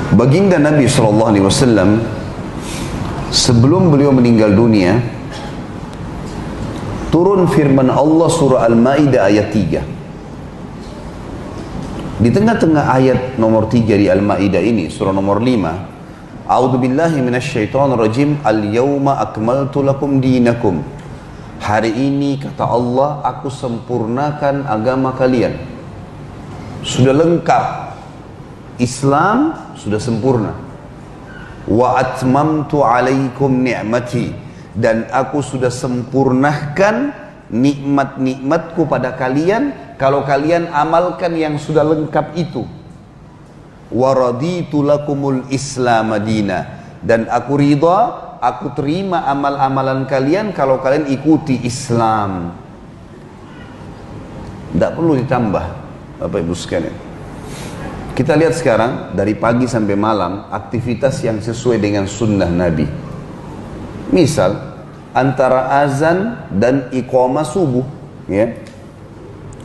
Baginda Nabi SAW sebelum beliau meninggal dunia, turun firman Allah surah Al-Ma'idah ayat 3. Di tengah-tengah ayat nomor 3 di Al-Ma'idah ini, surah nomor 5, A'udzubillahi minasyaitonirrajim, Al-yawma akmaltu lakum dinakum. Hari ini kata Allah, aku sempurnakan agama kalian. Sudah lengkap. Islam sudah sempurna. Wa atmamtu alaikum ni'mati, dan aku sudah sempurnakan nikmat-nikmatku pada kalian kalau kalian amalkan yang sudah lengkap itu. Wa raditu lakumul Islam madina, dan aku ridha, aku terima amal-amalan kalian kalau kalian ikuti Islam. Tidak perlu ditambah, Bapak Ibu sekalian. Kita lihat sekarang dari pagi sampai malam aktivitas yang sesuai dengan sunnah Nabi. Misal antara azan dan iqamah subuh, ya,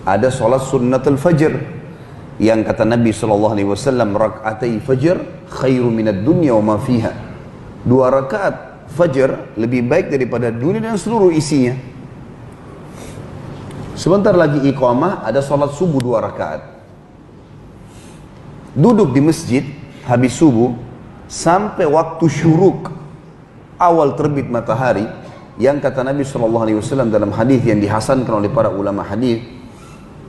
ada sholat sunnatul fajr yang kata Nabi SAW, rak'atai fajr khairu minad dunya wa ma fiha. 2 rakaat fajr lebih baik daripada dunia dan seluruh isinya. Sebentar lagi iqamah, ada sholat subuh 2 rakaat. Duduk di masjid habis subuh sampai waktu syuruk, awal terbit matahari, yang kata Nabi SAW dalam hadis yang dihasankan oleh para ulama hadis,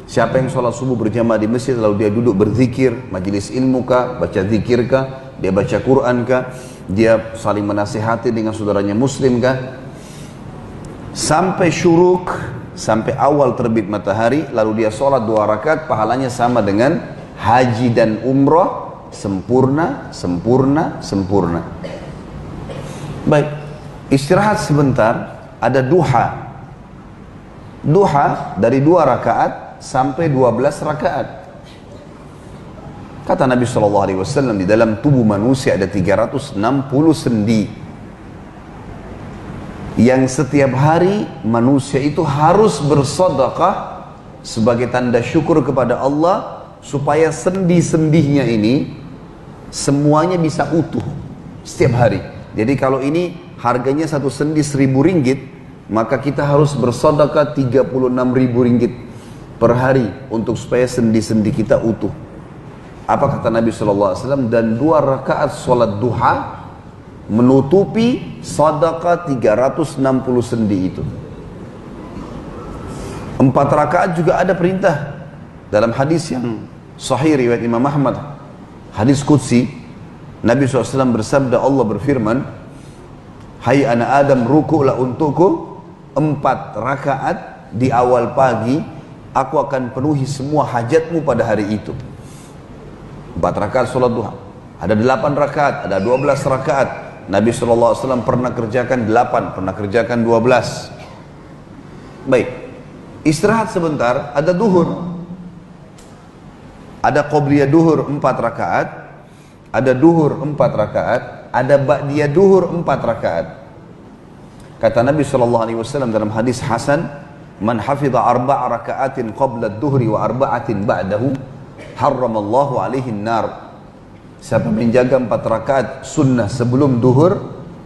siapa yang sholat subuh berjamaah di masjid lalu dia duduk berzikir, majelis ilmu kah, baca zikir kah, dia baca Quran kah, dia saling menasihati dengan saudaranya muslim kah, sampai syuruk, sampai awal terbit matahari, lalu dia sholat 2 rakaat, pahalanya sama dengan haji dan umroh, sempurna, sempurna, sempurna. Baik, istirahat sebentar, ada duha. Duha dari 2 rakaat sampai 12 rakaat. Kata Nabi SAW, di dalam tubuh manusia ada 360 sendi, yang setiap hari manusia itu harus bersedekah sebagai tanda syukur kepada Allah, supaya sendi-sendinya ini semuanya bisa utuh setiap hari. Jadi kalau ini harganya 1 sendi 1.000 ringgit, maka kita harus bersedekah 36.000 ringgit per hari untuk supaya sendi-sendi kita utuh. Apa kata Nabi SAW? Dan 2 rakaat sholat duha menutupi sedekah 360 sendi itu. 4 rakaat juga ada perintah dalam hadis yang sahih riwayat Imam Ahmad, hadis qudsi. Nabi SAW bersabda, Allah berfirman, hai anak Adam, rukuklah untukku 4 rakaat di awal pagi, aku akan penuhi semua hajatmu pada hari itu. 4 rakaat sholat duha. Ada 8 rakaat, ada 12 rakaat. Nabi SAW pernah kerjakan 8, pernah kerjakan 12. Baik, istirahat sebentar, ada duhur. Ada qobliyah duhur 4 rakaat, ada duhur 4 rakaat, ada ba'diyah duhur 4 rakaat. Kata Nabi SAW dalam hadis hasan, man hafidha 4 rakaatin qabla ad-duhri wa 4 ba'dahu, harramallahu alaihi nar. Siapa menjaga 4 rakaat sunnah sebelum duhur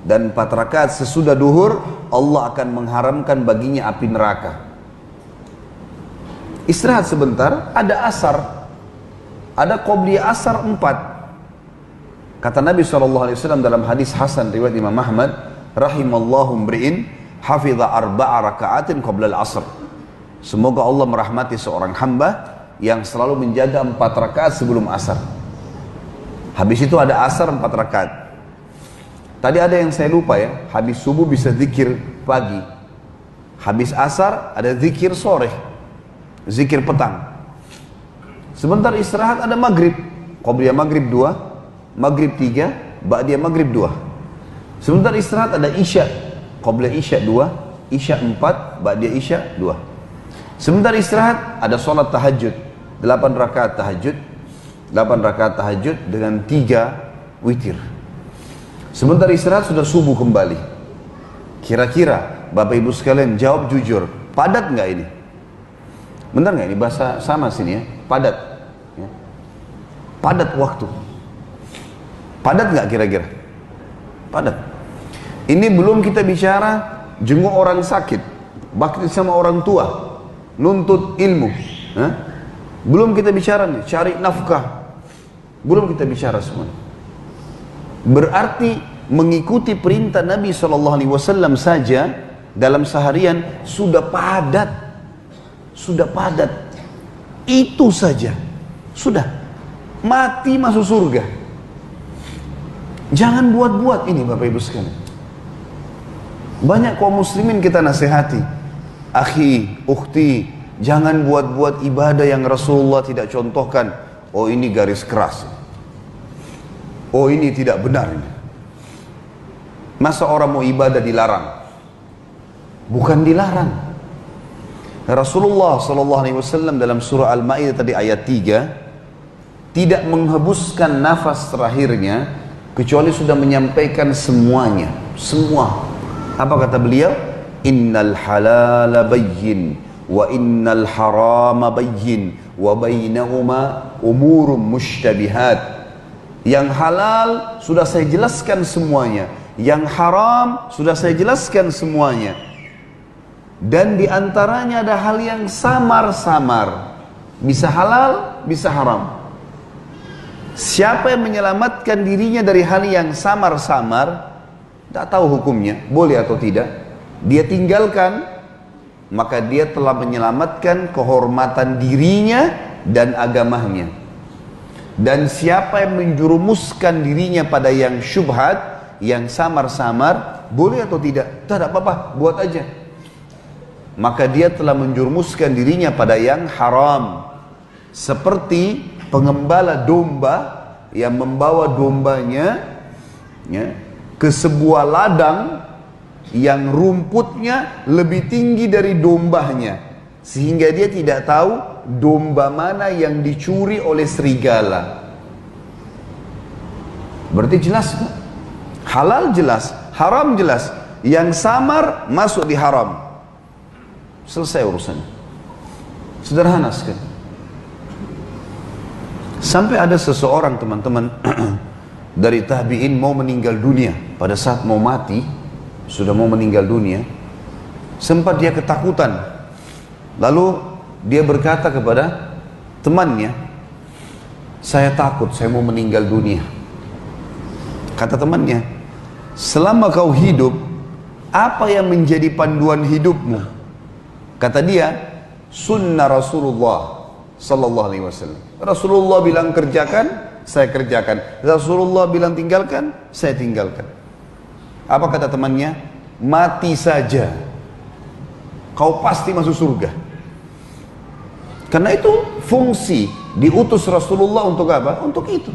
dan 4 rakaat sesudah duhur, Allah akan mengharamkan baginya api neraka. Istirahat sebentar, ada asar. Ada qobliyah asar 4. Kata Nabi SAW dalam hadis hasan riwayat Imam Ahmad, rahimallahu mri'in hafidha 4 raka'atin qabla al-asr. Semoga Allah merahmati seorang hamba yang selalu menjaga 4 rakaat sebelum asar. Habis itu ada asar 4 rakaat. Tadi ada yang saya lupa ya, habis subuh bisa zikir pagi, habis asar ada zikir sore, zikir petang. Sebentar istirahat ada maghrib, qobliyah maghrib 2, maghrib 3, ba'diyah maghrib 2. Sebentar istirahat ada isya, qobliyah isya 2, isya 4, ba'diyah isya 2. Sebentar istirahat ada sholat tahajud, 8 rakaat tahajud, 8 rakaat tahajud dengan 3 witir. Sebentar istirahat sudah subuh kembali. Kira-kira Bapak Ibu sekalian jawab jujur, padat nggak ini? Benar nggak ini bahasa sama sini ya? Padat. Padat waktu. Padat nggak kira-kira? Padat. Ini belum kita bicara jenguk orang sakit, bakti sama orang tua, nuntut ilmu. Belum kita bicara nih, cari nafkah. Belum kita bicara semua. Berarti mengikuti perintah Nabi SAW saja dalam seharian sudah padat. Sudah padat. Itu saja. Sudah. Mati masuk surga. Jangan buat-buat ini Bapak Ibu sekalian. Banyak kaum muslimin kita nasihati. Akhi, ukhti, jangan buat-buat ibadah yang Rasulullah tidak contohkan. Oh ini garis keras. Oh ini tidak benar. Masa orang mau ibadah dilarang? Bukan dilarang. Rasulullah SAW dalam surah Al-Ma'idah tadi ayat 3 tidak menghembuskan nafas terakhirnya kecuali sudah menyampaikan semuanya. Semua. Apa kata beliau? Innal halala bayyin wa innal harama bayyin wa bainahuma umurum mushtabihat. Yang halal sudah saya jelaskan semuanya, yang haram sudah saya jelaskan semuanya, dan diantaranya ada hal yang samar-samar, bisa halal, bisa haram. Siapa yang menyelamatkan dirinya dari hal yang samar-samar, tak tahu hukumnya, boleh atau tidak, dia tinggalkan, maka dia telah menyelamatkan kehormatan dirinya dan agamanya. Dan siapa yang menjurumuskan dirinya pada yang syubhat, yang samar-samar, boleh atau tidak, tak apa-apa, buat aja. Maka dia telah menjurumuskan dirinya pada yang haram. Seperti pengembala domba yang membawa dombanya ke sebuah ladang yang rumputnya lebih tinggi dari dombanya, sehingga dia tidak tahu domba mana yang dicuri oleh serigala. Berarti jelas kan? Halal jelas, haram jelas. Yang samar masuk di haram. Selesai urusannya. Sederhana sekali. Sampai ada seseorang teman-teman dari tabi'in mau meninggal dunia. Pada saat mau mati, sudah mau meninggal dunia, sempat dia ketakutan. Lalu dia berkata kepada temannya, saya takut, saya mau meninggal dunia. Kata temannya, selama kau hidup, apa yang menjadi panduan hidupmu? Kata dia, sunnah Rasulullah Sallallahu Alaihi Wasallam. Rasulullah bilang kerjakan, saya kerjakan. Rasulullah bilang tinggalkan, saya tinggalkan. Apa kata temannya? Mati saja, kau pasti masuk surga. Karena itu fungsi diutus Rasulullah untuk apa? Untuk itu.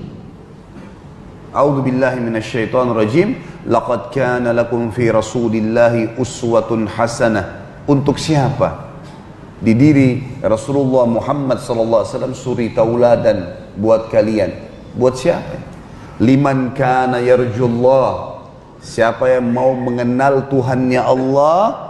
A'udzu billahi minasyaitonir rajim. Laqad kana lakum fi Rasulillahi uswatun hasanah. Untuk siapa? Di diri Rasulullah Muhammad sallallahu alaihi wasallam suri tauladan buat kalian. Buat siapa? Liman kana yarjullah. Siapa yang mau mengenal Tuhannya Allah